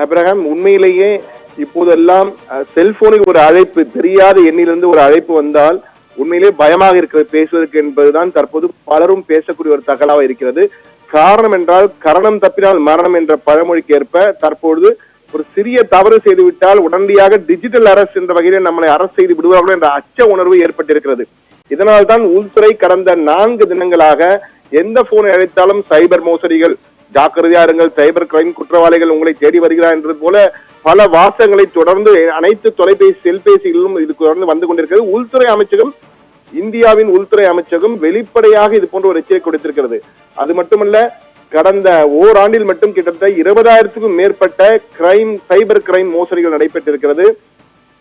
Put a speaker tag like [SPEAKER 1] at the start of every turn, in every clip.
[SPEAKER 1] Abraham, உண்மையிலேயே இப்போதெல்லாம் செல்போனுக்கு ஒரு அழைப்பு, தெரியாத எண்ணிலிருந்து ஒரு அழைப்பு வந்தால் உண்மையிலேயே பயமாக இருக்கிறது பேசுவதற்கு என்பதுதான் தற்போது பலரும் பேசக்கூடிய ஒரு தகவலாக இருக்கிறது. காரணம் என்றால் கரணம் தப்பினால் மரணம் என்ற பழமொழிக்கு ஏற்ப தற்பொழுது ஒரு சிறிய தவறு செய்துவிட்டால் உடனடியாக டிஜிட்டல் அரசு என்ற வகையில் நம்மளை அரசு செய்து விடுவார்கள் என்ற அச்ச உணர்வு ஏற்பட்டிருக்கிறது. இதனால் தான் உள்துறை கடந்த 4 தினங்களாக எந்த போனை அழைத்தாலும் சைபர் மோசடிகள், ஜாக்கிரதையா இருங்கள், சைபர் கிரைம் குற்றவாளிகள் உங்களை தேடி வருகிறார் என்றது போல பல வாசகங்களை தொடர்ந்து அனைத்து தொலைபேசி செல்பேசிகளிலும் இது தொடர்ந்து வந்து கொண்டிருக்கிறது. உள்துறை அமைச்சகம், இந்தியாவின் உள்துறை அமைச்சகம் வெளிப்படையாக இது போன்ற ஒரு எச்சரிக்கை கொடுத்திருக்கிறது. அது மட்டுமல்ல, கடந்த ஓராண்டில் மட்டும் கிட்டத்தட்ட 20,000க்கும் மேற்பட்ட சைபர் கிரைம் மோசடிகள் நடைபெற்றிருக்கிறது.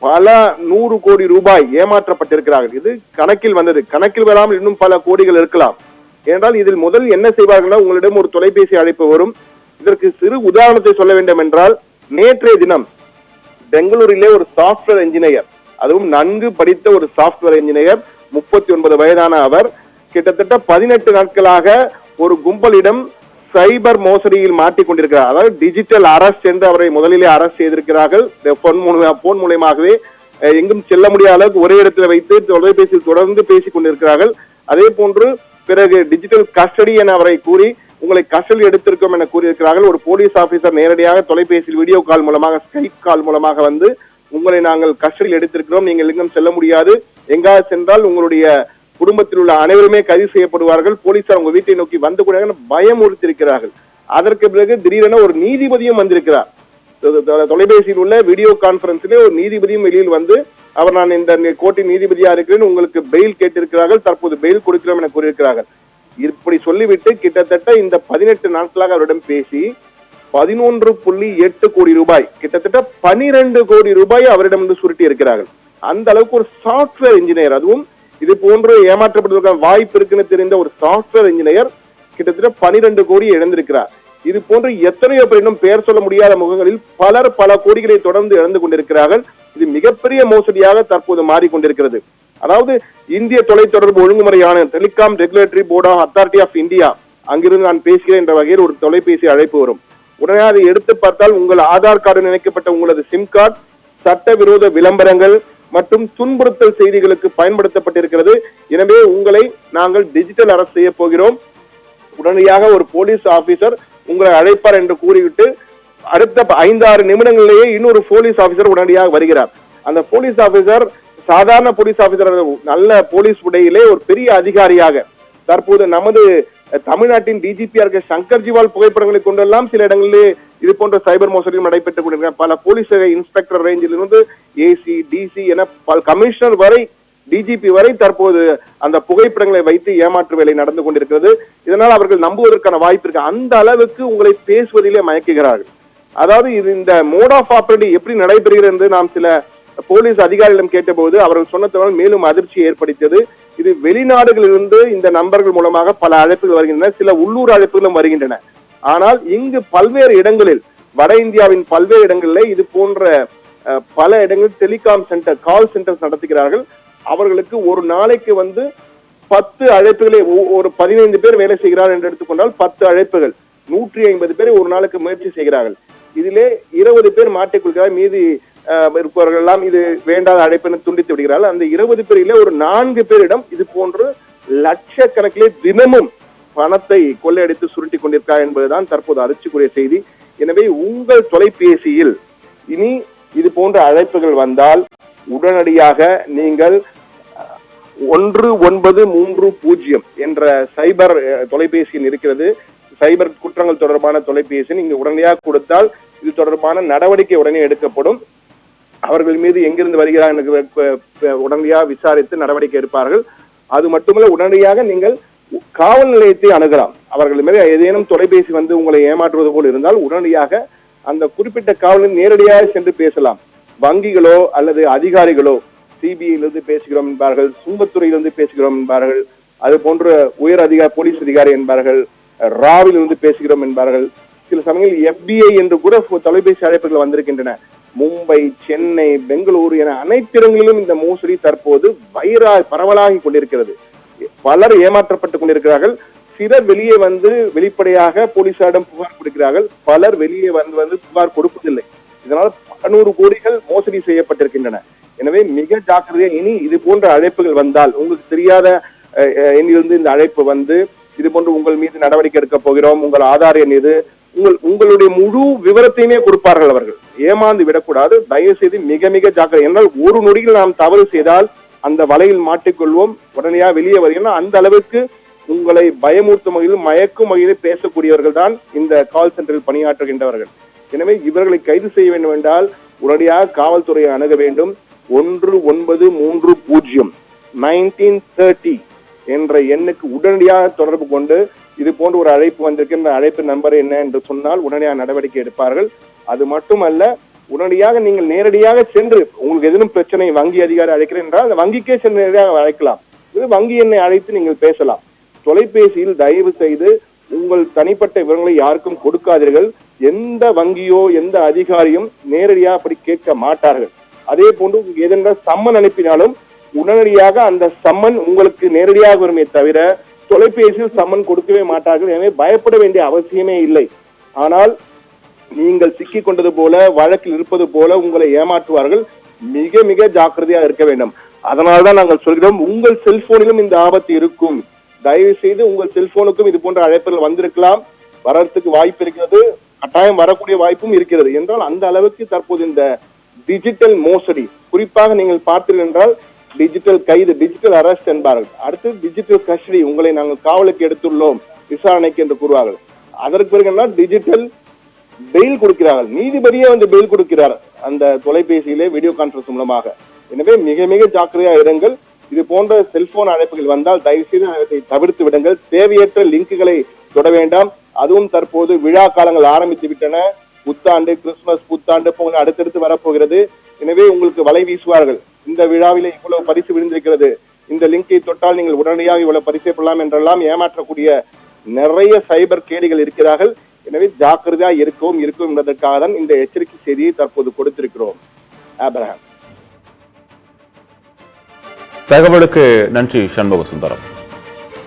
[SPEAKER 1] பல 100 கோடி ரூபாய் ஏமாற்றப்பட்டிருக்கிறார்கள். இது கணக்கில் வந்தது. கணக்கில் வராமல் இன்னும் பல கோடிகள் இருக்கலாம். ஏனென்றால் இதில் முதல் என்ன செய்வார்கள், உங்களிடம் ஒரு தொலைபேசி அழைப்பு வரும். இதற்கு சிறு உதாரணத்தை சொல்ல வேண்டும் என்றால், நேற்றைய தினம் பெங்களூரிலே ஒரு சாப்ட்வேர் என்ஜினியர், அதுவும் நன்கு படித்த ஒரு சாப்ட்வேர் என்ஜினியர், 39 வயதான அவர், கிட்டத்தட்ட 18 நாட்களாக ஒரு கும்பலிடம் சைபர் மோசடியில் மாட்டிக்கொண்டிருக்கிறார். அதாவது டிஜிட்டல் அரெஸ்ட் என்று அவரை முதலிலே அரெஸ்ட் செய்திருக்கிறார்கள். போன் மூலமாகவே எங்கும் செல்ல முடியாத அளவுக்கு ஒரே இடத்தில் வைத்து தொலைபேசியில் தொடர்ந்து பேசிக் கொண்டிருக்கிறார்கள். அதே போன்று பிறகு டிஜிட்டல் கஸ்டடி என அவரை கூறி உங்களை கஸ்டடி எடுத்திருக்கோம் என கூறியிருக்கிறார்கள். ஒரு போலீஸ் ஆபீசர் நேரடியாக தொலைபேசியில் வீடியோ கால் மூலமாக, ஸ்கைப் கால் மூலமாக வந்து உங்களை நாங்கள் கஸ்டடியில் எடுத்திருக்கிறோம், நீங்கள் எங்கும் செல்ல முடியாது, எங்காவது சென்றால் உங்களுடைய குடும்பத்தில் உள்ள அனைவருமே கைது செய்யப்படுவார்கள், போலீசார் உங்க வீட்டை நோக்கி வந்து கூட பயமுறுத்திருக்கிறார்கள். அதற்கு பிறகு திடீரென ஒரு நீதிபதியும் வந்திருக்கிறார். தொலைபேசியில் உள்ள வீடியோ கான்பரன்ஸிலே ஒரு நீதிபதியும் வெளியில் வந்து அவர், நான் இந்த கோர்ட்டின் நீதிபதியா இருக்கிறேன், உங்களுக்கு பெயில் கேட்டிருக்கிறார்கள், தற்போது பெயில் கொடுக்கிறோம் என கூறியிருக்கிறார்கள். இப்படி சொல்லிவிட்டு கிட்டத்தட்ட இந்த 18 நாட்களாக அவரிடம் பேசி 11.8 கோடி ரூபாய், கிட்டத்தட்ட 12 கோடி ரூபாய் அவரிடம் சுருட்டி இருக்கிறார்கள். அந்த அளவுக்கு ஒரு சாப்ட்வேர் இன்ஜினியர், அதுவும் இது போன்று ஏமாற்றப்படுவதற்கான வாய்ப்பு இருக்குன்னு தெரிந்த ஒரு சாப்ட்வேர் இன்ஜினியர் கிட்டத்தட்ட 12 கோடியை இழந்திருக்கிறார். இது போன்று எத்தனையோ பேர், இன்னும் பெயர் சொல்ல முடியாத முகங்களில் பலர் பல கோடிகளை தொடர்ந்து இழந்து கொண்டிருக்கிறார்கள். இது மிகப்பெரிய மோசடியாக தற்போது மாறிக்கொண்டிருக்கிறது. அதாவது இந்திய தொலைத்தொடர்பு ஒழுங்குமுறையான telecom regulatory board of authority of India, அங்கிருந்து நான் பேசுகிறேன் என்ற வகையில் ஒரு தொலைபேசி அழைப்பு வரும். உடனே அதை எடுத்து பார்த்தால் உங்கள் ஆதார் கார்டு இணைக்கப்பட்ட உங்களது சிம் கார்டு சட்டவிரோத விளம்பரங்கள் மற்றும் துன்புறுத்தல் செய்திகளுக்கு பயன்படுத்தப்பட்டிருக்கிறது. எனவே உங்களை நாங்கள் டிஜிட்டல் அரெஸ்ட் செய்ய போகிறோம், உடனடியாக ஒரு போலீஸ் ஆபீசர் உங்களை அழைப்பார் என்று கூறிவிட்டு அடுத்த 5-6 நிமிடங்களிலேயே இன்னொரு போலீஸ் ஆபீசர் உடனடியாக வருகிறார். அந்த போலீஸ் ஆபீசர் சாதாரண போலீஸ் ஆபீசர், நல்ல போலீஸ் உடையிலே ஒரு பெரிய அதிகாரியாக, தற்போது நமது தமிழ்நாட்டின் டிஜிபியா இருக்க சங்கர் ஜிவால் புகைப்படங்களை கொண்டெல்லாம் சில இடங்களிலே இது போன்ற சைபர் மோசடியும் நடைபெற்றுக் கொண்டிருக்கிற பல போலீஸ் இன்ஸ்பெக்டர் ரேஞ்சில் இருந்து ஏசி, டிசி என பல கமிஷனர் வரை, டிஜிபி வரை தற்போது அந்த புகைப்படங்களை வைத்து ஏமாற்று வேலை நடந்து கொண்டிருக்கிறது. இதனால் அவர்கள் நம்புவதற்கான வாய்ப்பு இருக்கு. அந்த அளவுக்கு உங்களை பேசுவதிலே மயக்குகிறார்கள். அதாவது இது இந்த மோட் ஆஃப் ஆபரேட்டி எப்படி நடைபெறுகிறது என்று நாம் சில போலீஸ் அதிகாரிகளிடம் கேட்டபோது அவர்கள் சொன்னதால் மேலும் அதிர்ச்சியை ஏற்படுத்தியது. இது வெளிநாடுகளிலிருந்து இந்த நம்பர்கள் மூலமாக பல அழைப்புகள் வருகின்றன, சில உள்ளூர் அழைப்புகளும் வருகின்றன. ஆனால் இங்கு பல்வேறு இடங்களில், வட இந்தியாவின் பல்வேறு இடங்களில் இது போன்ற பல இடங்களில் டெலிகாம் சென்டர், கால் சென்டர்ஸ் நடத்துகிறார்கள். அவர்களுக்கு ஒரு நாளைக்கு 10 அழைப்புகளை, ஒரு 15 பேர் வேலை செய்கிறார் என்று எடுத்துக்கொண்டால் 10 அழைப்புகள், 150 பேரை ஒரு நாளுக்கு முயற்சி செய்கிறார்கள். இதிலே 20 பேர் மாட்டிக்கொள்கிறார், மீதி இருப்பவர்கள் எல்லாம் இது வேண்டாத அழைப்பு துண்டித்து விடுகிறார்கள். அந்த 20 பேரிலே ஒரு 4 பேரிடம் இது போன்று லட்சக்கணக்கிலே தினமும் பணத்தை கொள்ளையடித்து சுருட்டி கொண்டிருக்கிறார் என்பதுதான் தற்போது அதிர்ச்சிக்குரிய செய்தி. எனவே உங்கள் தொலைபேசியில் இனி இது போன்ற அழைப்புகள் வந்தால் உடனடியாக நீங்கள் 1930 என்ற சைபர் தொலைபேசியில் இருக்கிறது, சைபர் குற்றங்கள் தொடர்பான தொலைபேசி, நீங்க உடனடியாக கொடுத்தால் இது தொடர்பான நடவடிக்கை உடனே எடுக்கப்படும். அவர்கள் மீது எங்கிருந்து வருகிறார் உடனடியாக விசாரித்து நடவடிக்கை எடுப்பார்கள். அது மட்டுமல்ல, உடனடியாக நீங்கள் காவல் நிலையத்தை அணுகலாம். அவர்கள் மீது ஏதேனும் தொலைபேசி உங்களை ஏமாற்றுவது போல் இருந்தால் உடனடியாக அந்த குறிப்பிட்ட காவலில் நேரடியாக சென்று பேசலாம். வங்கிகளோ அல்லது அதிகாரிகளோ சிபிஐயிலிருந்து பேசுகிறோம் என்பார்கள், சுங்கத்துறையிலிருந்து பேசுகிறோம் என்பார்கள், அது போன்ற உயர் அதிகாரி, போலீஸ் அதிகாரி என்பார்கள், ராவிலிருந்து பேசுகிறோம் என்பார்கள். சில சமயங்களில் FBI என்று கூட தொலைபேசி அழைப்புகள் வந்திருக்கின்றன. மும்பை, சென்னை, பெங்களூரு என அனைத்து இடங்களிலும் இந்த மோசடி தற்போது பரவலாகி கொண்டிருக்கிறது. பலர் ஏமாற்றப்பட்டுக் கொண்டிருக்கிறார்கள். சிலர் வெளியே வெளிப்படையாக போலீசாரிடம் புகார் கொடுக்கிறார்கள், பலர் வெளியே வந்து புகார் கொடுப்பதில்லை. இதனால் 100 கோடிகள் மோசடி செய்யப்பட்டிருக்கின்றன. எனவே மிக ஜாக்கிரதையா இனி இது போன்ற அழைப்புகள் வந்தால், உங்களுக்கு தெரியாத எண்ணிலிருந்து இந்த அழைப்பு வந்து இது போன்று உங்கள் மீது நடவடிக்கை எடுக்க போகிறோம், உங்கள் ஆதார் எண் இது, உங்களுடைய முழு விவரத்தையுமே கொடுப்பார்கள். அவர்கள் ஏமாந்து விடக்கூடாது. தயவு செய்து மிக மிக ஜாக்கிரதை. என்றால் ஒரு நொடியில் நாம் தவறு செய்தால் அந்த வலையில் மாட்டிக்கொள்வோம், உடனடியாக வெளியே வருகிறோம். அந்த அளவுக்கு உங்களை பயமூர்த்தும் வகையில், மயக்கும் வகையில் பேசக்கூடியவர்கள் தான் இந்த கால் சென்டரில் பணியாற்றுகின்றவர்கள். எனவே இவர்களை கைது செய்ய வேண்டும் என்றால் உடனடியாக காவல்துறையை அணுக வேண்டும். 1930 1930 என்ற எண்ணுக்கு உடனடியாக தொடர்பு கொண்டு இது போன்ற ஒரு அழைப்பு வந்திருக்கின்ற அழைப்பு நம்பர் என்ன என்று சொன்னால் உடனடியாக நடவடிக்கை எடுப்பார்கள். அது மட்டுமல்ல, உடனடியாக நீங்கள் நேரடியாக சென்று உங்களுக்கு எதுவும் பிரச்சனை, வங்கி அதிகாரி அழைக்கிறேன் என்றால் அந்த வங்கிக்கே சென்று நேரடியாக அழைக்கலாம். இது வங்கி எண்ணை அழைத்து நீங்கள் பேசலாம். தொலைபேசியில் தயவு செய்து உங்கள் தனிப்பட்ட விவரங்களை யாருக்கும் கொடுக்காதீர்கள். எந்த வங்கியோ எந்த அதிகாரியும் நேரடியாக அப்படி கேட்க மாட்டார்கள். அதே போன்று ஏதென்றால் சம்மன் அனுப்பினாலும் உடனடியாக அந்த சம்மன் உங்களுக்கு நேரடியாக வருமே தவிர தொலைபேசியில் சம்மன் கொடுக்கவே மாட்டார்கள். எனவே பயப்பட வேண்டிய அவசியமே இல்லை. ஆனால் நீங்கள் சிக்கிக் கொண்டது போல, வழக்கில் இருப்பது போல உங்களை ஏமாற்றுவார்கள். மிக மிக ஜாக்கிரதையாக இருக்க வேண்டும். அதனால்தான் நாங்கள் சொல்கிறோம், உங்கள் செல்போனிலும் இந்த ஆபத்து இருக்கும். தயவு செய்து உங்கள் செல்போனுக்கும் இது போன்ற அழைப்புகள் வந்திருக்கலாம், வரத்துக்கு வாய்ப்பு இருக்கிறது, கட்டாயம் வரக்கூடிய வாய்ப்பும் இருக்கிறது. என்றால் அந்த அளவுக்கு தற்போது இந்த டிஜிட்டல் மோசடி, குறிப்பாக நீங்கள் பார்த்தீர்கள் என்றால் டிஜிட்டல் கைது, டிஜிட்டல் அரெஸ்ட் என்பார்கள். அடுத்து டிஜிட்டல் கஸ்டடி, உங்களை நாங்கள் காவலுக்கு எடுத்துள்ளோம் விசாரணைக்கு என்று கூறுவார்கள். அதற்கு பிறகு டிஜிட்டல் பெயில் கொடுக்கிறார்கள். நீதிபதியே வந்து பெயில் கொடுக்கிறார் அந்த தொலைபேசியிலே வீடியோ கான்பரன்ஸ் மூலமாக. எனவே மிக மிக ஜாக்கிரதையா இருங்கள். இது போன்ற செல்போன் அழைப்புகள் வந்தால் தயவு செய்து அதை தவிர்த்து விடுங்கள். தேவையற்ற லிங்குகளை தொட வேண்டாம். அதுவும் தற்போது விழா காலங்கள் ஆரம்பித்து விட்டன. புத்தாண்டு, கிறிஸ்துமஸ், புத்தாண்டு போல அடுத்தடுத்து வரப்போகிறது. எனவே உங்களுக்கு வலை வீசுவார்கள். இந்த விழாவிலே இவ்வளவு பரிசு விழுந்திருக்கிறது, இந்த லிங்கை தொட்டால் நீங்கள் உடனடியாக இவ்வளவு பரிசை பெறலாம் என்றெல்லாம் ஏமாற்றக்கூடிய நிறைய சைபர் கேடிகள் இருக்கிறார்கள். எனவே ஜாக்கிரதையா இருக்கும் என்பதற்காக தான் இந்த எச்சரிக்கை செய்தியை தற்போது கொடுத்திருக்கிறோம். ஆபிரகாம்.
[SPEAKER 2] தகவலுக்கு நன்றி சண்முக சுந்தரம்.